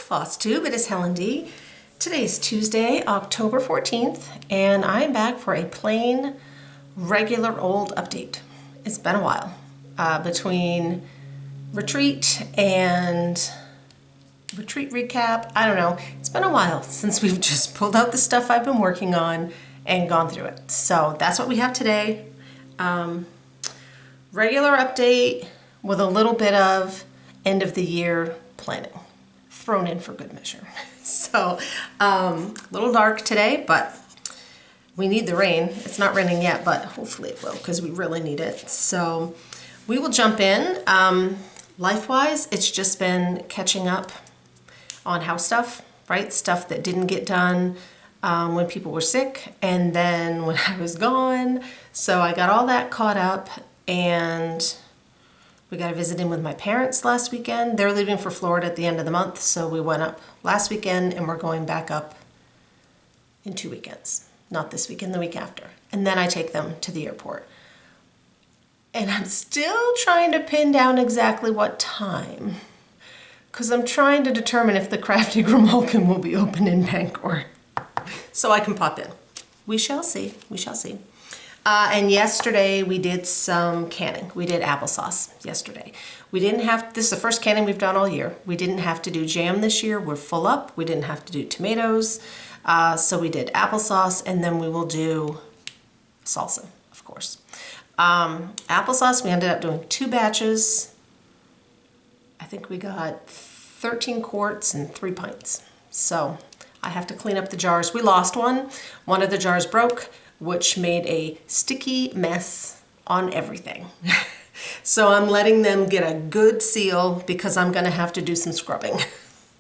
Flosstube, it is Helen D. Today is Tuesday, October 14th, and I am back for a plain, regular old update. It's been a while between retreat and retreat recap. I don't know. It's been a while since we've just pulled out the stuff I've been working on and gone through it. So that's what we have today. Regular update with a little bit of end of the year planning thrown in for good measure. So a little dark today, but we need the rain. It's not raining yet, but hopefully it will because we really need it. So we will jump in. Life-wise, it's just been catching up on house stuff, right? Stuff that didn't get done when people were sick and then when I was gone. So I got all that caught up, and we got to visit in with my parents last weekend. They're leaving for Florida at the end of the month, so we went up last weekend and we're going back up in 2 weekends. Not this weekend, the week after. And then I take them to the airport. And I'm still trying to pin down exactly what time, because I'm trying to determine if the Crafty Grimalkin will be open in Bangor, so I can pop in. We shall see. We shall see. And yesterday we did some canning. We did applesauce yesterday. We didn't have, this is the first canning we've done all year. We didn't have to do jam this year. We're full up. We didn't have to do tomatoes. So we did applesauce, and then we will do salsa, of course. Applesauce, we ended up doing 2 batches. I think we got 13 quarts and 3 pints. So I have to clean up the jars. We lost one. One of the jars broke, which made a sticky mess on everything. So I'm letting them get a good seal because I'm gonna have to do some scrubbing.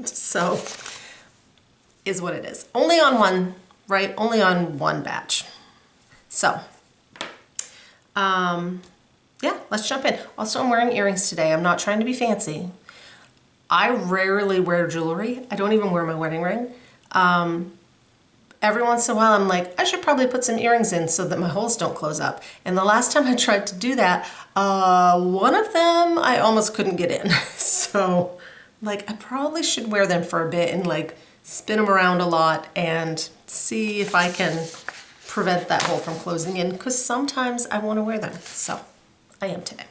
So, is what it is. Only on one, right? Only on one batch. So, yeah, let's jump in. Also, I'm wearing earrings today. I'm not trying to be fancy. I rarely wear jewelry. I don't even wear my wedding ring. Every once in a while I'm like, I should probably put some earrings in so that my holes don't close up. And the last time I tried to do that, one of them I almost couldn't get in. So like, I probably should wear them for a bit and like spin them around a lot and see if I can prevent that hole from closing in, because sometimes I want to wear them. So I am today.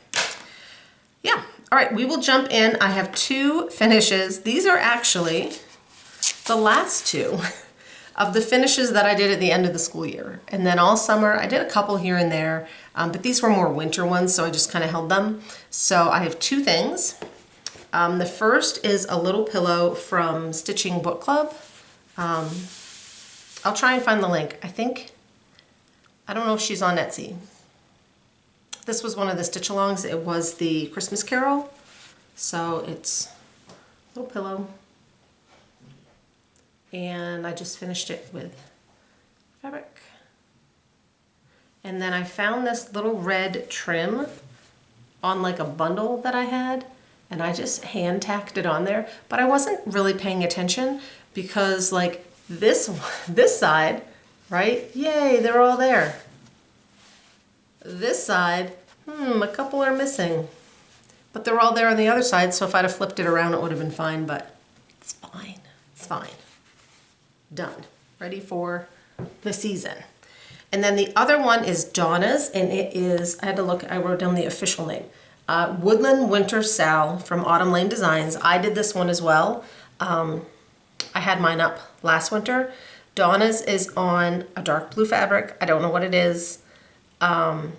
Yeah. All right, we will jump in. I have 2 finishes. These are actually the last 2 of the finishes that I did at the end of the school year. And then all summer, I did a couple here and there, but these were more winter ones, so I just kind of held them. So I have 2 things. The first is a little pillow from Stitching Book Club. I'll try and find the link. I don't know if she's on Etsy. This was one of the stitch-alongs. It was the Christmas Carol. So it's a little pillow. And I just finished it with fabric. And then I found this little red trim on like a bundle that I had, and I just hand tacked it on there, but I wasn't really paying attention because like this side, right? Yay, they're all there. This side, a couple are missing, but they're all there on the other side, so if I'd have flipped it around, it would have been fine, but it's fine, it's fine. Done. Ready for the season. And then the other one is Donna's, and it is, I had to look, I wrote down the official name. Woodland Winter Sal from Autumn Lane Designs. I did this one as well. I had mine up last winter. Donna's is on a dark blue fabric. I don't know what it is. I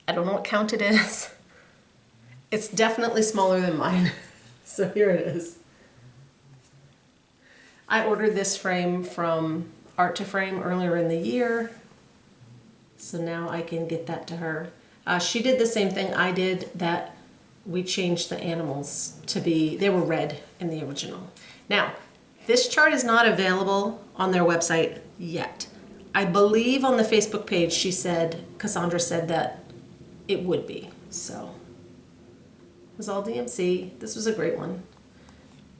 don't know what count it is. It's definitely smaller than mine. So here it is. I ordered this frame from Art to Frame earlier in the year, so now I can get that to her. She did the same thing I did, that we changed the animals to be, they were red in the original. Now, this chart is not available on their website yet. I believe on the Facebook page she said, Cassandra said that it would be, so. It was all DMC. This was a great one.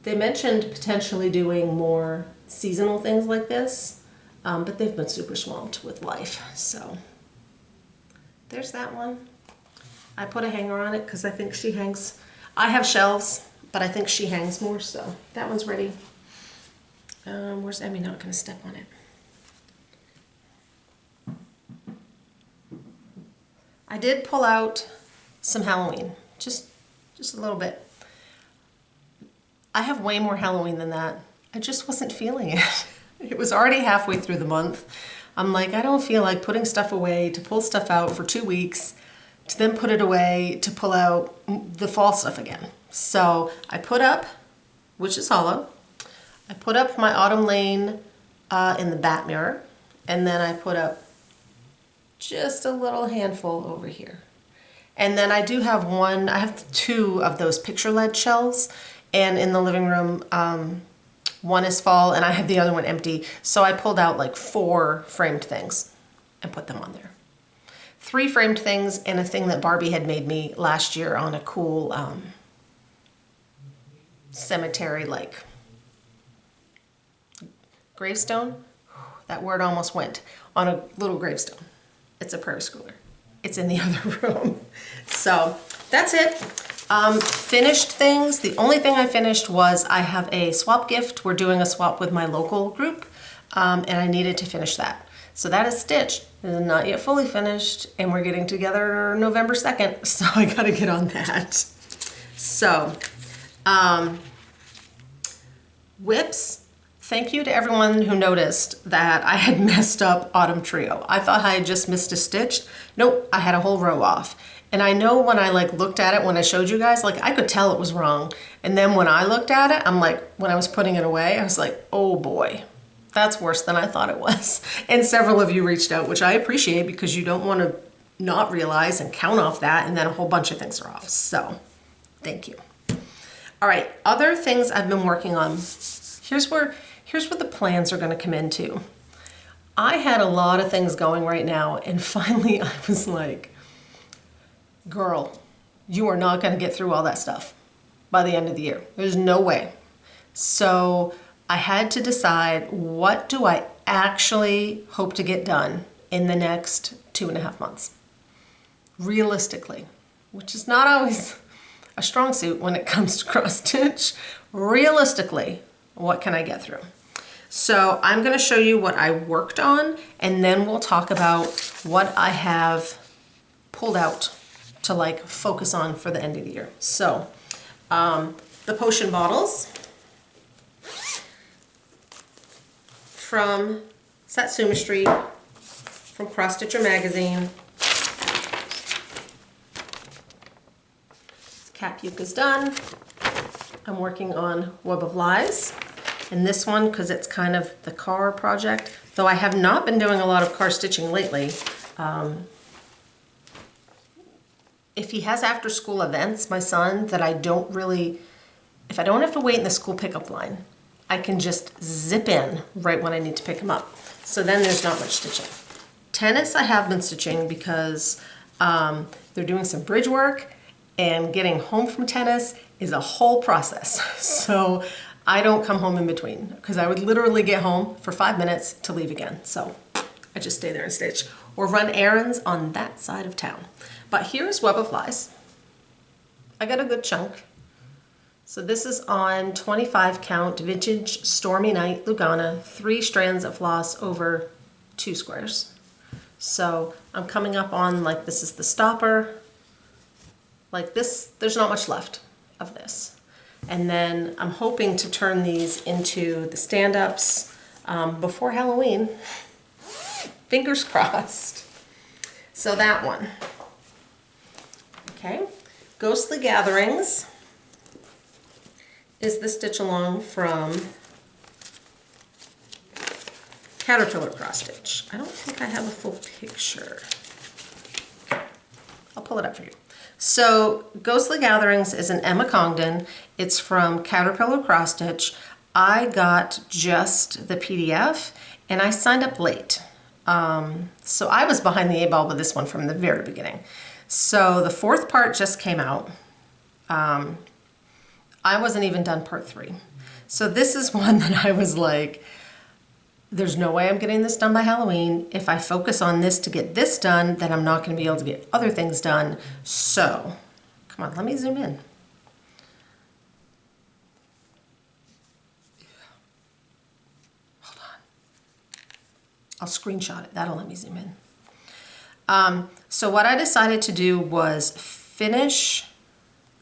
They mentioned potentially doing more seasonal things like this, but they've been super swamped with life, so there's that one. I put a hanger on it because I think she hangs. I have shelves but I think she hangs more, so that one's ready. Where's Emmy not gonna step on it? I did pull out some Halloween, just a little bit. I have way more Halloween than that. I just wasn't feeling it. It was already halfway through the month. I'm like, I don't feel like putting stuff away, to pull stuff out for 2 weeks, to then put it away, to pull out the fall stuff again. So I put up, which is hollow, I put up my Autumn Lane in the bat mirror, and then I put up just a little handful over here. And then I do have I have 2 of those picture lead shells, and in the living room, one is fall and I had the other one empty. So I pulled out like 4 framed things and put them on there. 3 framed things and a thing that Barbie had made me last year on a cool cemetery, like gravestone. That word almost went. On a little gravestone. It's a prayer schooler. It's in the other room. So that's it. Finished things. The only thing I finished was I have a swap gift. We're doing a swap with my local group, and I needed to finish that. So that is stitched. It is not yet fully finished, and we're getting together November 2nd, so I gotta get on that. So, whips. Thank you to everyone who noticed that I had messed up Autumn Trio. I thought I had just missed a stitch. Nope, I had a whole row off. And I know when I like looked at it, when I showed you guys, like I could tell it was wrong. And then when I looked at it, I'm like, when I was putting it away, I was like, oh boy, that's worse than I thought it was. And several of you reached out, which I appreciate because you don't want to not realize and count off that, and then a whole bunch of things are off. So thank you. All right, other things I've been working on. Here's where the plans are going to come into. I had a lot of things going right now, and finally I was like, girl, you are not going to get through all that stuff by the end of the year. There's no way. So I had to decide, what do I actually hope to get done in the next 2.5 months? Realistically, which is not always a strong suit when it comes to cross stitch. Realistically, what can I get through? So I'm going to show you what I worked on, and then we'll talk about what I have pulled out to like focus on for the end of the year. So the potion bottles from Satsuma Street, from Cross Stitcher Magazine. Cap Yuka's done. I'm working on Web of Lies. And this one, because it's kind of the car project, though I have not been doing a lot of car stitching lately. If he has after school events, my son, that I don't really, if I don't have to wait in the school pickup line, I can just zip in right when I need to pick him up. So then there's not much stitching. Tennis I have been stitching because they're doing some bridge work, and getting home from tennis is a whole process. So I don't come home in between, because I would literally get home for 5 minutes to leave again. So I just stay there and stitch or run errands on that side of town. But here's Web of Lies. I got a good chunk. So this is on 25 count vintage Stormy Night Lugana, 3 strands of floss over 2 squares. So I'm coming up on, like, this is the stopper. Like this, there's not much left of this. And then I'm hoping to turn these into the stand-ups before Halloween. Fingers crossed. So that one. Okay. Ghostly Gatherings is the stitch along from Caterpillar Cross Stitch. I don't think I have a full picture. Okay. I'll pull it up for you. So Ghostly Gatherings is an Emma Congdon. It's from Caterpillar Cross Stitch. I got just the PDF and I signed up late. So I was behind the 8 ball with this one from the very beginning. So the 4th part just came out. I wasn't even done part 3. So this is one that I was like, there's no way I'm getting this done by Halloween. If I focus on this to get this done, then I'm not going to be able to get other things done. So, come on, let me zoom in. I'll screenshot it. That'll let me zoom in. So what I decided to do was finish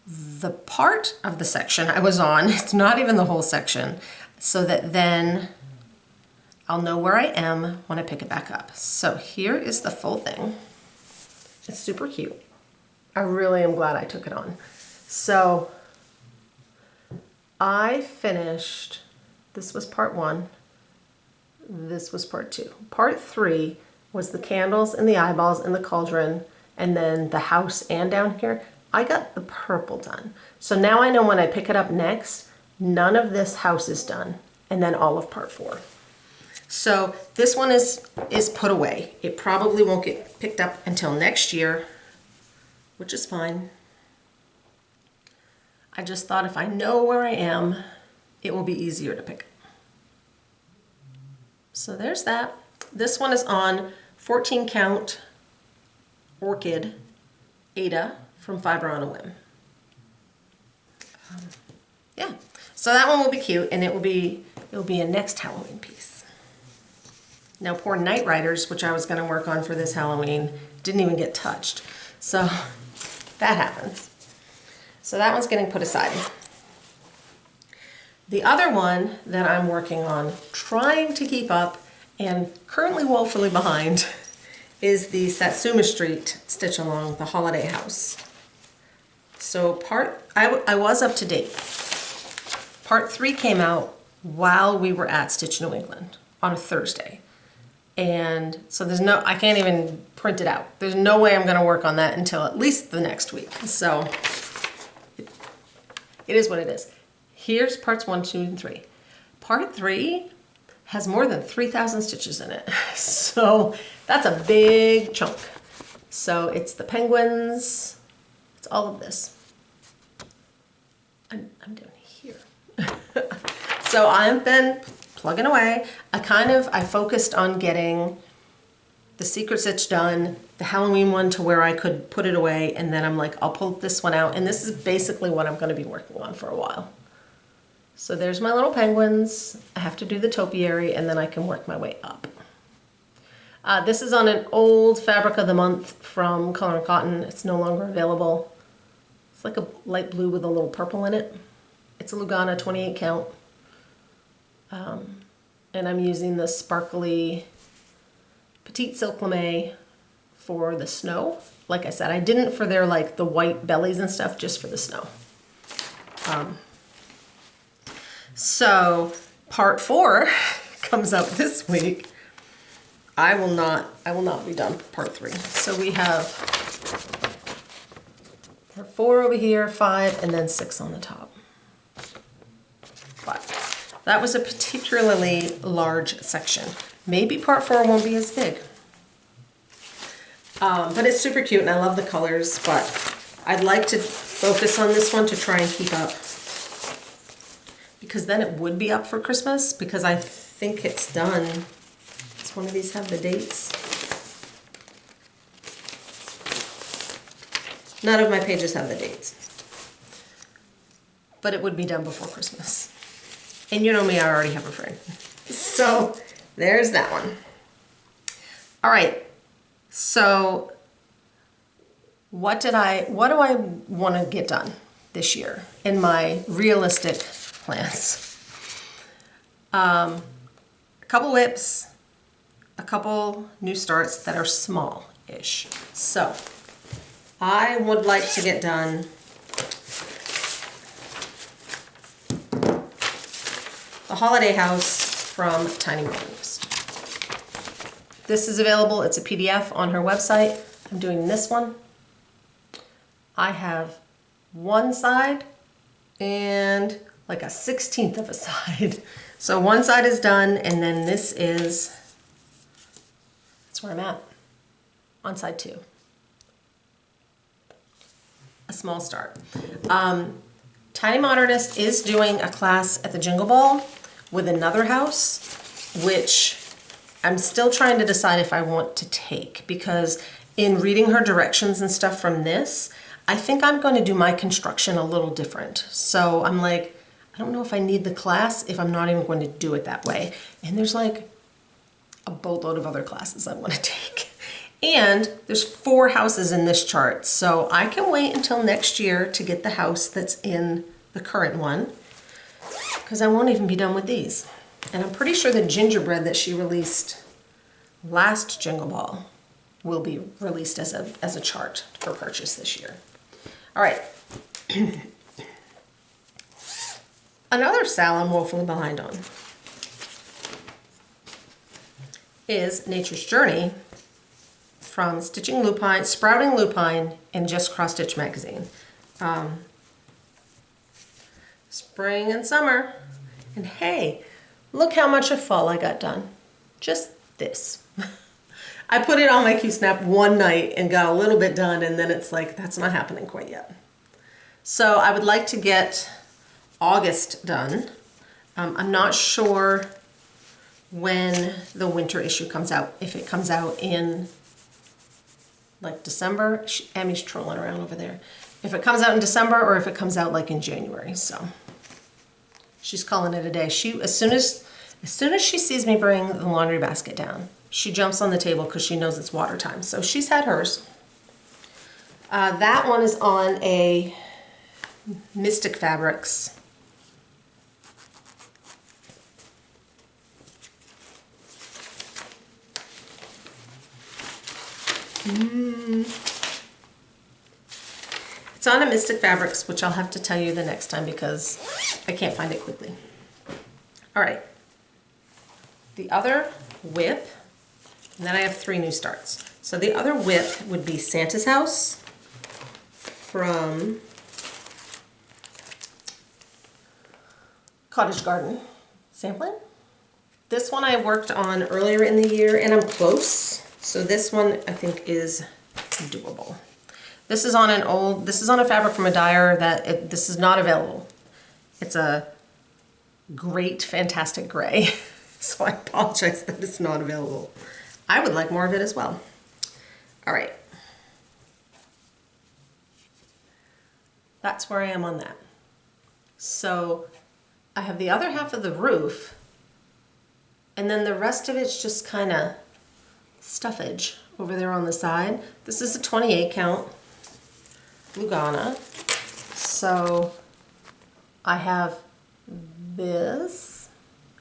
the part of the section I was on. It's not even the whole section, so that then I'll know where I am when I pick it back up. So here is the full thing. It's super cute. I really am glad I took it on. So I finished, this was part 1, this was part 2. Part 3 was the candles and the eyeballs and the cauldron, and then the house and down here. I got the purple done. So now I know when I pick it up next, none of this house is done, and then all of part 4. So this one is put away. It probably won't get picked up until next year, which is fine. I just thought if I know where I am, it will be easier to pick up. So there's that. This one is on 14 count orchid Ada from Fiber on a Whim. Yeah, so that one will be cute, and it will be a next Halloween piece. Now poor Night Riders, which I was going to work on for this Halloween, didn't even get touched. So that happens. So that one's getting put aside. The other one that I'm working on, trying to keep up, and currently woefully behind, is the Satsuma Street Stitch Along, the Holiday House. So I was up to date. Part 3 came out while we were at Stitch New England on a Thursday. And so I can't even print it out. There's no way I'm gonna work on that until at least the next week. So it is what it is. Here's parts 1, 2, and 3. Part 3 has more than 3,000 stitches in it. So that's a big chunk. So it's the penguins, it's all of this. I'm down here. So I've been plugging away. I focused on getting the Secret Stitch done, the Halloween one to where I could put it away, and then I'm like, I'll pull this one out, and this is basically what I'm gonna be working on for a while. So there's my little penguins. I have to do the topiary, and then I can work my way up. This is on an old Fabric of the Month from Color and Cotton. It's no longer available. It's like a light blue with a little purple in it. It's a Lugana 28 count. And I'm using the sparkly Petite Silk Lame for the snow. Like I said, I didn't for their the white bellies and stuff, just for the snow. So part 4 comes out this week. I will not be done part 3. So we have part 4 over here, 5, and then 6 on the top. But that was a particularly large section. Maybe part 4 won't be as big. But it's super cute, and I love the colors, but I'd like to focus on this one to try and keep up. Because then it would be up for Christmas, because I think it's done. Does one of these have the dates? None of my pages have the dates. But it would be done before Christmas. And you know me, I already have a friend. So there's that one. All right, so what do I want to get done this year in my realistic plans? A couple whips, a couple new starts that are small-ish. So I would like to get done the Holiday House from Tiny Modernist. This is available, it's a PDF on her website. I'm doing this one. I have one side and like a 1/16 of a side. So one side is done, and then that's where I'm at, on side 2. A small start. Tiny Modernist is doing a class at the Jingle Ball with another house, which I'm still trying to decide if I want to take, because in reading her directions and stuff from this, I think I'm going to do my construction a little different. So I'm like, I don't know if I need the class if I'm not even going to do it that way. And there's like a a boatload of other classes I want to take. And there's 4 houses in this chart, so I can wait until next year to get the house that's in the current one, because I won't even be done with these. And I'm pretty sure the gingerbread that she released last Jingle Ball will be released as a chart for purchase this year. All right. Another sal I'm woefully behind on is Nature's Journey from Stitching Lupine, Sprouting Lupine, and Just Cross Stitch magazine. Spring and summer. And hey, look how much of fall I got done. Just this. I put it on my Q-Snap one night and got a little bit done, and then it's like, that's not happening quite yet. So I would like to get August done. I'm not sure when the winter issue comes out. If it comes out in like December, Emmy's trolling around over there. If it comes out in December or if it comes out like in January, so she's calling it a day. As soon as she sees me bring the laundry basket down, she jumps on the table because she knows it's water time. So she's had hers. That one is on a Mystic Fabrics. It's on a Mystic Fabrics, which I'll have to tell you the next time because I can't find it quickly. All right. The other whip, and then I have 3 new starts. So the other whip would be Santa's House from Cottage Garden Sampling. This one I worked on earlier in the year, and I'm close. So this one I think is doable. This is on a fabric from a dyer that this is not available. It's a great, fantastic gray. So I apologize that it's not available. I would like more of it as well. All right. That's where I am on that. So I have the other half of the roof, and then the rest of it's just kind of stuffage over there on the side. This is a 28 count Lugana. So I have this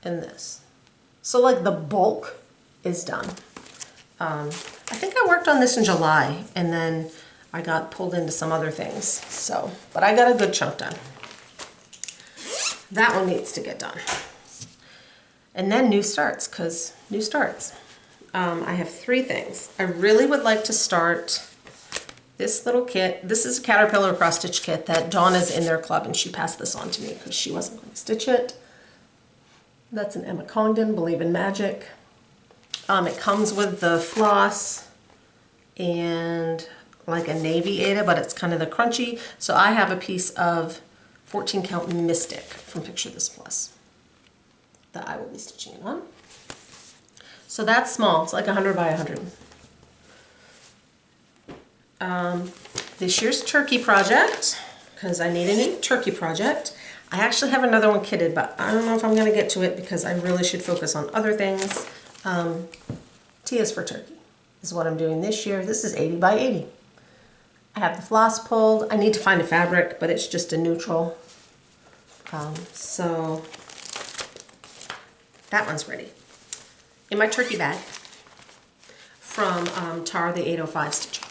and this. So like the bulk is done. I think I worked on this in July and then I got pulled into some other things. So, but I got a good chunk done. That one needs to get done. And then new starts, because new starts. I have 3 things. I really would like to start this little kit. This is a Caterpillar cross stitch kit that Dawn is in their club, and she passed this on to me because she wasn't going to stitch it. That's an Emma Congdon, Believe in Magic. It comes with the floss and like a navy Ada, but it's kind of the crunchy. So I have a piece of 14 count Mystic from Picture This Plus that I will be stitching it on. So that's small, it's like 100 by 100. This year's turkey project, because I need a new turkey project. I actually have another one kitted, but I don't know if I'm gonna get to it because I really should focus on other things. Tia's for Turkey is what I'm doing this year. This is 80 by 80. I have the floss pulled. I need to find a fabric, but it's just a neutral. So that one's ready. In my turkey bag from Tara the 805 Stitcher.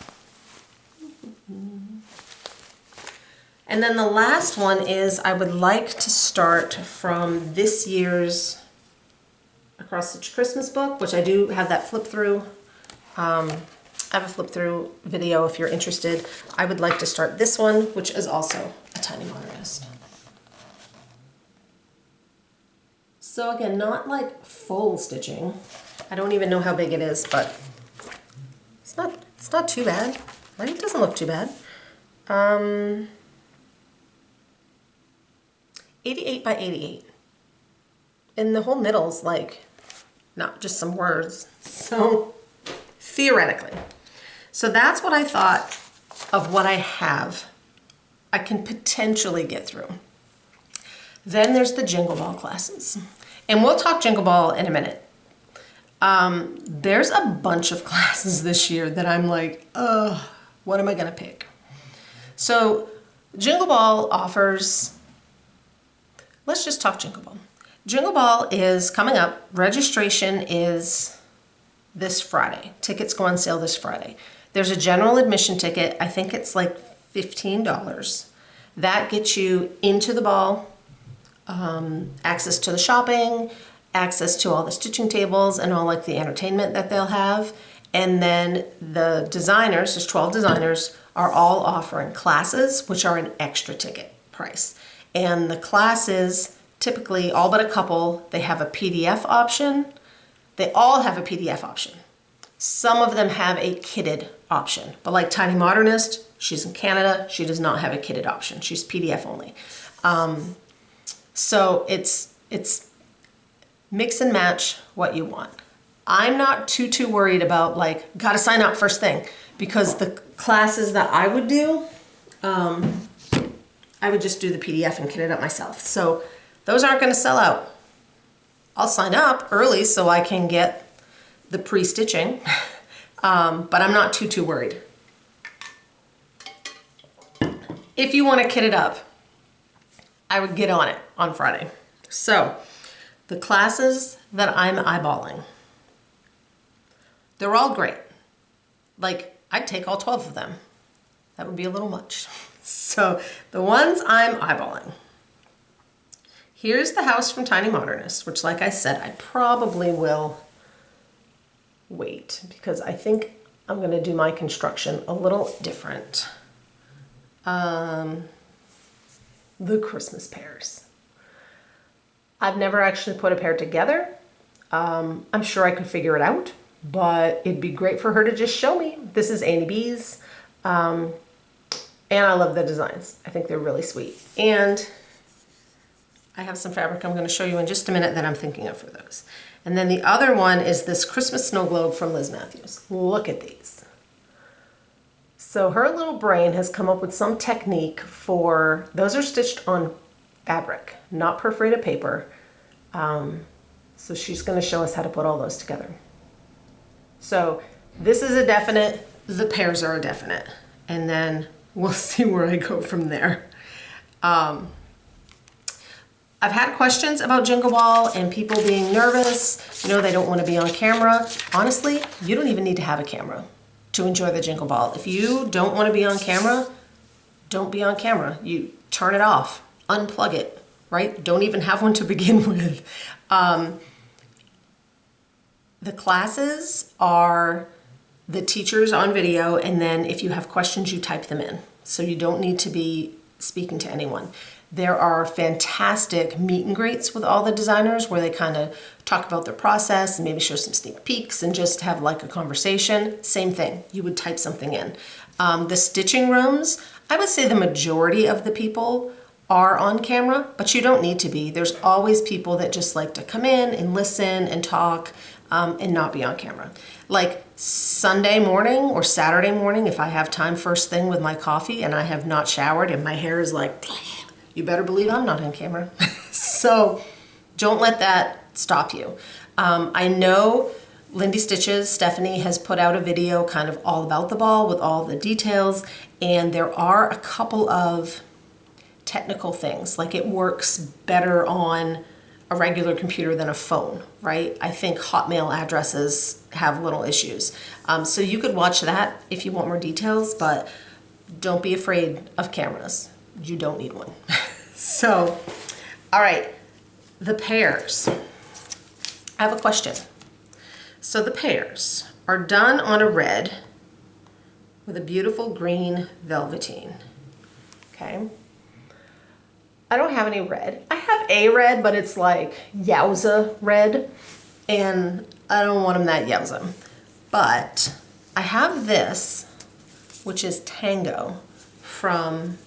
And then the last one is I would like to start from this year's Across Stitch Christmas book, which I do have that flip through. I have a flip through video if you're interested. I would like to start this one, which is also a tiny modernist. So again, not like full stitching. I don't even know how big it is, but it's not too bad, right? It doesn't look too bad. 88 by 88. And the whole middle's like, not just some words. So theoretically. So that's what I thought of what I have. I can potentially get through. Then there's the Jingle Ball classes. And we'll talk Jingle Ball in a minute. There's a bunch of classes this year that I'm like, what am I gonna pick? So Jingle Ball offers, let's just talk Jingle Ball. Jingle Ball is coming up. Registration is this Friday. Tickets go on sale this Friday. There's a general admission ticket. I think it's like $15. That gets you into the ball, access to the shopping, access to all the stitching tables and all like the entertainment that they'll have. And then the designers, there's 12 designers, are all offering classes, which are an extra ticket price. And the classes, typically all but a couple, they have a PDF option. They all have a PDF option. Some of them have a kitted option, but like Tiny Modernist, she's in Canada, she does not have a kitted option. She's PDF only. So it's mix and match what you want. I'm not too worried about like, gotta sign up first thing, because the classes that I would do, I would just do the PDF and kit it up myself. So those aren't gonna sell out. I'll sign up early so I can get the pre-stitching, but I'm not too worried. If you wanna kit it up, I would get on it on Friday. So the classes that I'm eyeballing, they're all great. Like, I'd take all 12 of them. That would be a little much. So the ones I'm eyeballing. Here's the house from Tiny Modernist, which like I said, I probably will wait because I think I'm gonna do my construction a little different. The Christmas pears. I've never actually put a pair together. I'm sure I could figure it out, but it'd be great for her to just show me. This is Annie B's, and I love the designs. I think they're really sweet. And I have some fabric I'm gonna show you in just a minute that I'm thinking of for those. And then the other one is this Christmas snow globe from Liz Matthews. Look at these. So her little brain has come up with some technique for, those are stitched on fabric, not perforated paper. So she's gonna show us how to put all those together. So this is a definite, the pairs are a definite, and then we'll see where I go from there. I've had questions about Jingle Ball and people being nervous. You know, they don't want to be on camera. Honestly, you don't even need to have a camera to enjoy the Jingle Ball. If you don't want to be on camera, don't be on camera. You turn it off, unplug it, right? Don't even have one to begin with. The classes are the teachers on video, and then if you have questions, you type them in. So you don't need to be speaking to anyone. There are fantastic meet and greets with all the designers where they kind of talk about their process and maybe show some sneak peeks and just have like a conversation. Same thing, you would type something in. The stitching rooms, I would say the majority of the people are on camera, but you don't need to be. There's always people that just like to come in and listen and talk and not be on camera. Like Sunday morning or Saturday morning, if I have time first thing with my coffee and I have not showered and my hair is like, you better believe I'm not on camera. So don't let that stop you. I know Lindy Stitches, Stephanie, has put out a video kind of all about the ball with all the details, and there are a couple of technical things, like it works better on a regular computer than a phone, right? I think Hotmail addresses have little issues. So you could watch that if you want more details, but don't be afraid of cameras. You don't need one. So, all right, the pears. I have a question. So the pears are done on a red with a beautiful green velveteen, okay? I don't have any red. I have a red, but it's like Yowza red, and I don't want them that Yowza. But I have this, which is Tango from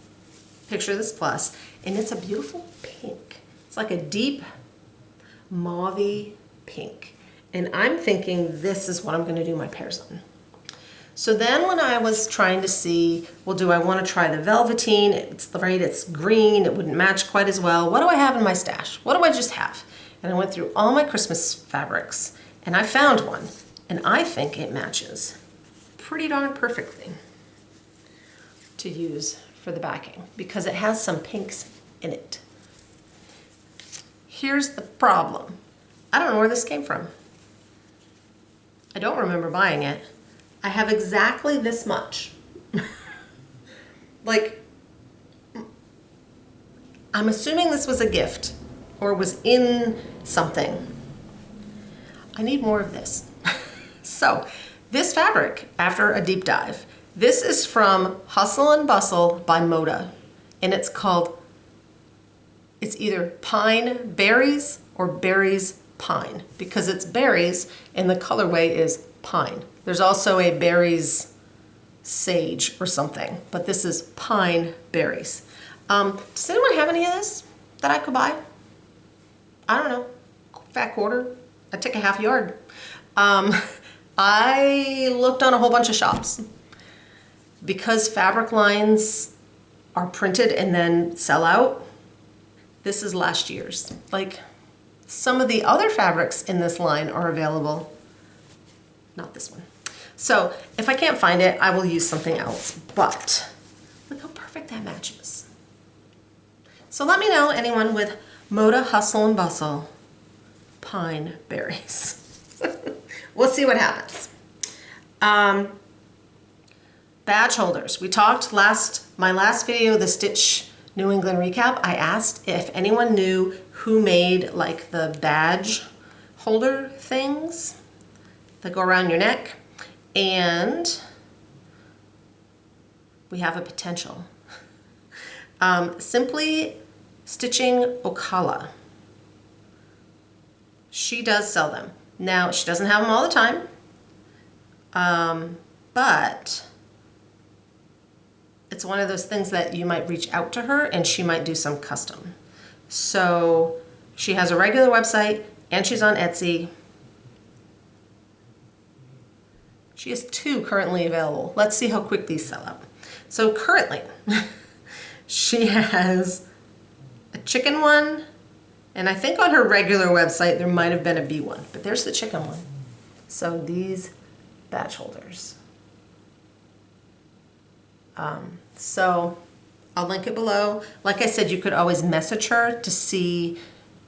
Picture This Plus, and it's a beautiful pink. It's like a deep mauve-y pink. And I'm thinking this is what I'm gonna do my pears on. So then when I was trying to see, well, do I want to try the velveteen? It's right, it's green, it wouldn't match quite as well. What do I have in my stash? What do I just have? And I went through all my Christmas fabrics, And I found one, and I think it matches pretty darn perfectly to use for the backing because it has some pinks in it. Here's the problem. I don't know where this came from. I don't remember buying it. I have exactly this much. Like, I'm assuming this was a gift or was in something. I need more of this. So, this fabric, after a deep dive, this is from Hustle and Bustle by Moda, and it's called, it's either Pine Berries or Berries Pine, because it's berries and the colorway is pine. There's also a berries sage or something, but this is Pine Berries. Does anyone have any of this that I could buy? I don't know, fat quarter. I took a half yard. I looked on a whole bunch of shops. Because fabric lines are printed and then sell out, this is last year's. Like, some of the other fabrics in this line are available, not this one. So if I can't find it, I will use something else, but look how perfect that matches. So let me know, anyone with Moda Hustle and Bustle Pine Berries. We'll see what happens. Badge holders. We talked my last video, the Stitch New England recap. I asked if anyone knew who made like the badge holder things that go around your neck, and we have a potential. Simply Stitching Ocala. She does sell them. Now, she doesn't have them all the time, but it's one of those things that you might reach out to her and she might do some custom. So she has a regular website and she's on Etsy. She has 2 currently available. Let's see how quick these sell out. So currently, she has a chicken one, and I think on her regular website there might have been a bee one, but there's the chicken one. So these badge holders. So I'll link it below. Like I said, you could always message her to see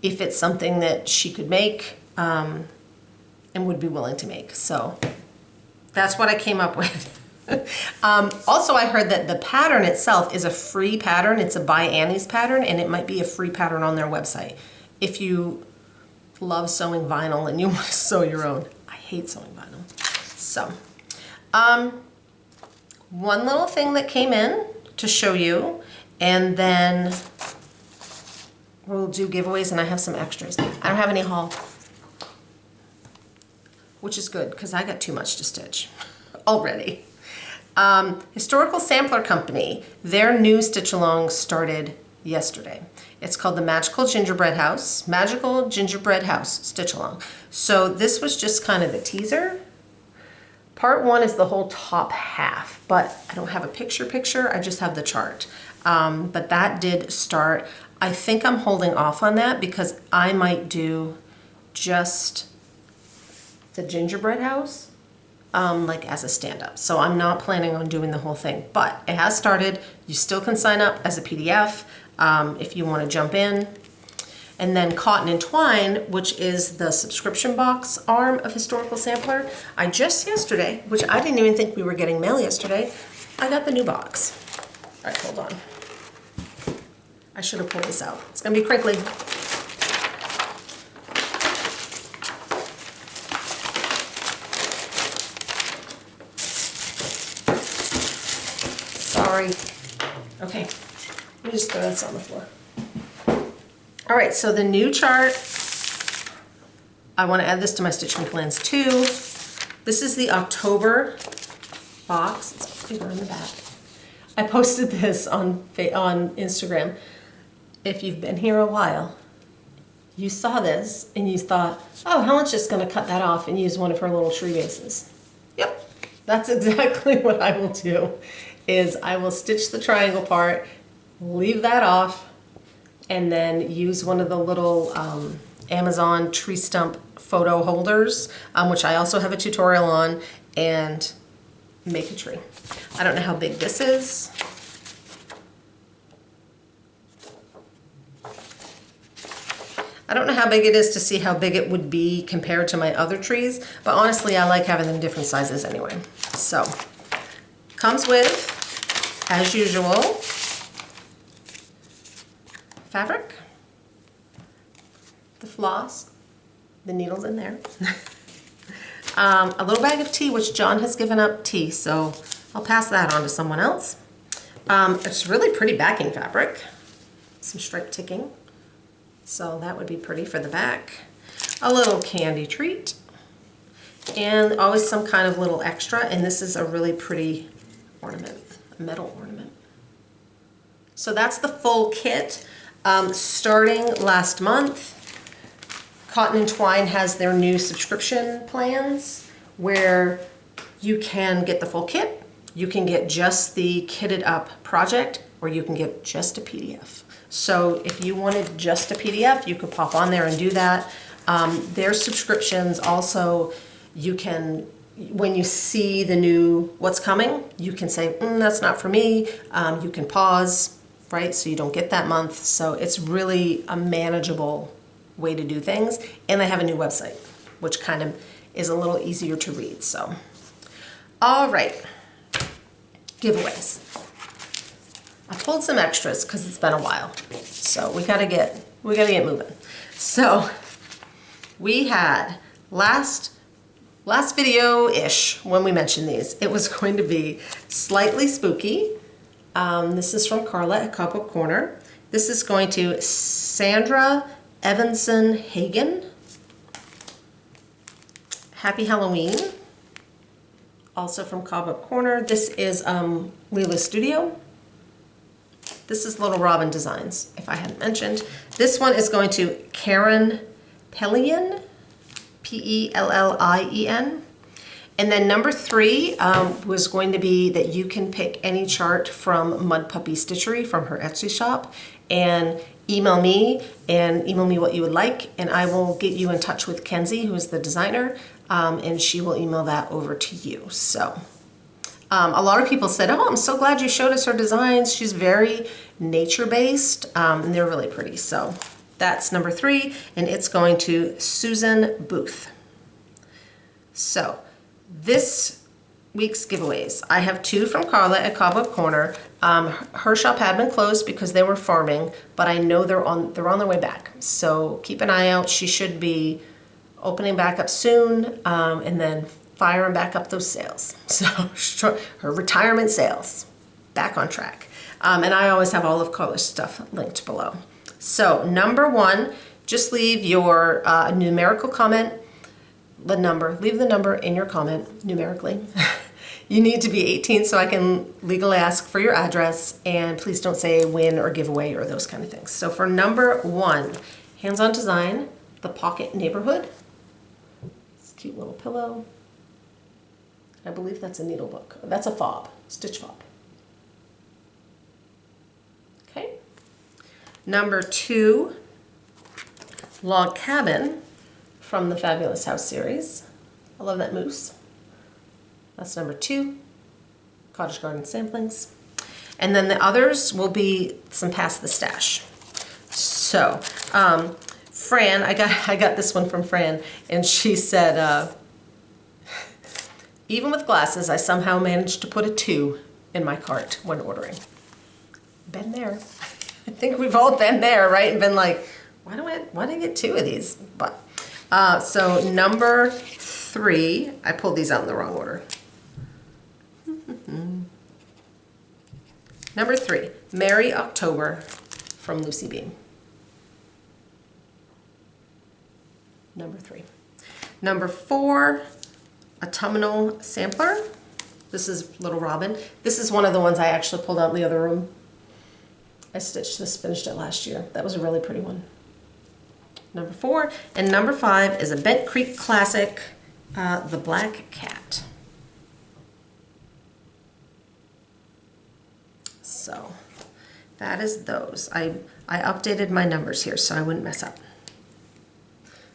if it's something that she could make and would be willing to make. So that's what I came up with. Also, I heard that the pattern itself is a free pattern. It's a By Annie's pattern, and it might be a free pattern on their website. If you love sewing vinyl and you want to sew your own. I hate sewing vinyl. So, one little thing that came in to show you, and then we'll do giveaways, and I have some extras. I don't have any haul, which is good because I got too much to stitch already. Historical Sampler Company, their new stitch along started yesterday. It's called the Magical Gingerbread House stitch along. So this was just kind of the teaser. Part 1 is the whole top half, but I don't have a picture, I just have the chart. But that did start. I think I'm holding off on that because I might do just the gingerbread house like as a stand-up. So I'm not planning on doing the whole thing, but it has started. You still can sign up as a PDF if you want to jump in. And then Cotton and Twine, which is the subscription box arm of Historical Sampler. I just yesterday, which I didn't even think we were getting mail yesterday, I got the new box. All right, hold on. I should have pulled this out. It's gonna be crinkly. Sorry. Okay, let me just throw this on the floor. All right, so the new chart, I want to add this to my stitching plans too. This is the October box. It's bigger on the back. I posted this on Instagram. If you've been here a while, you saw this and you thought, oh, Helen's just going to cut that off and use one of her little tree vases. Yep, that's exactly what I will do, is I will stitch the triangle part, leave that off, and then use one of the little Amazon tree stump photo holders, which I also have a tutorial on, and make a tree. I don't know how big this is. I don't know how big it is to see how big it would be compared to my other trees, but honestly, I like having them different sizes anyway. So, comes with, as usual, fabric, the floss, the needles in there, a little bag of tea, which John has given up tea, so I'll pass that on to someone else. It's really pretty backing fabric, some striped ticking. So that would be pretty for the back. A little candy treat. And always some kind of little extra. And this is a really pretty ornament, a metal ornament. So that's the full kit. Starting last month, Cotton and Twine has their new subscription plans where you can get the full kit. You can get just the kitted up project, or you can get just a PDF. So if you wanted just a PDF, you could pop on there and do that. Their subscriptions also, you can, when you see the new what's coming, you can say, that's not for me. You can pause, right? So you don't get that month. So it's really a manageable way to do things. And they have a new website, which kind of is a little easier to read. So, all right, giveaways. I pulled some extras because it's been a while, so we gotta get moving. So we had last video-ish when we mentioned these. It was going to be slightly spooky. This is from Carla at Cobweb Corner. This is going to Sandra Evenson-Hagen. Happy Halloween. Also from Cobweb Corner. This is Lila Studio. This is Little Robin Designs, if I hadn't mentioned. This one is going to Karen Pellien, P-E-L-L-I-E-N. And then number 3 was going to be that you can pick any chart from Mudpuppy Stitchery from her Etsy shop and email me what you would like, and I will get you in touch with Kenzie, who is the designer, and she will email that over to you. So. A lot of people said, oh, I'm so glad you showed us her designs. She's very nature-based, and they're really pretty. So that's number 3, and it's going to Susan Booth. So this week's giveaways, I have 2 from Carla at Cobweb Corner. Her shop had been closed because they were farming, but I know they're on their way back. So keep an eye out. She should be opening back up soon, and then firing back up those sales. So her retirement sales, back on track. And I always have all of Carla's stuff linked below. So number 1, just leave your numerical comment, leave the number in your comment numerically. You need to be 18 so I can legally ask for your address, and please don't say win or giveaway or those kind of things. So for number 1, hands-on design, the Pocket Neighborhood. It's a cute little pillow. I believe that's a needle book. That's a fob, stitch fob. Okay. Number 2, Log Cabin from the Fabulous House series. I love that moose. That's number 2, Cottage Garden Samplings. And then the others will be some Past the Stash. So, Fran, I got this one from Fran, and she said, even with glasses, I somehow managed to put a 2 in my cart when ordering. Been there. I think we've all been there, right? And been like, why do I get 2 of these? But so number 3, I pulled these out in the wrong order. Number 3, Merry October from Lucy Beam. Number 3. Number 4, Autumnal Sampler. This is Little Robin. This is one of the ones I actually pulled out in the other room. I stitched this, finished it last year. That was a really pretty one. Number 4. And number 5 is a Bent Creek classic, The Black Cat. So that is those. I updated my numbers here so I wouldn't mess up.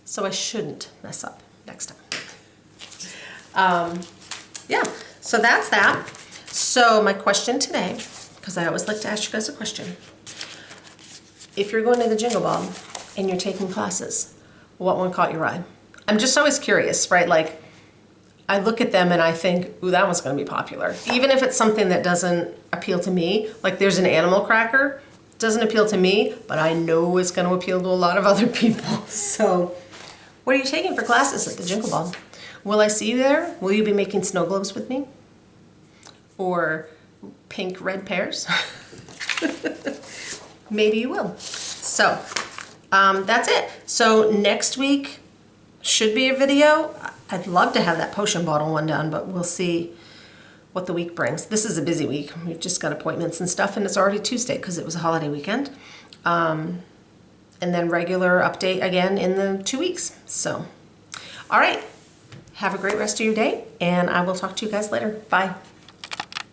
so I shouldn't mess up next time. Yeah, so that's that. So my question today, because I always like to ask you guys a question. If you're going to the Jingle Ball and you're taking classes, what one caught your eye? I'm just always curious, right? Like, I look at them and I think, ooh, that one's gonna be popular. Even if it's something that doesn't appeal to me, like there's an animal cracker, doesn't appeal to me, but I know it's gonna appeal to a lot of other people. So, what are you taking for classes at the Jingle Ball? Will I see you there? Will you be making snow globes with me? Or pink red pears? Maybe you will. So, that's it. So next week should be a video. I'd love to have that potion bottle one done, but we'll see what the week brings. This is a busy week. We've just got appointments and stuff, and it's already Tuesday because it was a holiday weekend. And then regular update again in the 2 weeks. So, all right. Have a great rest of your day, and I will talk to you guys later. Bye.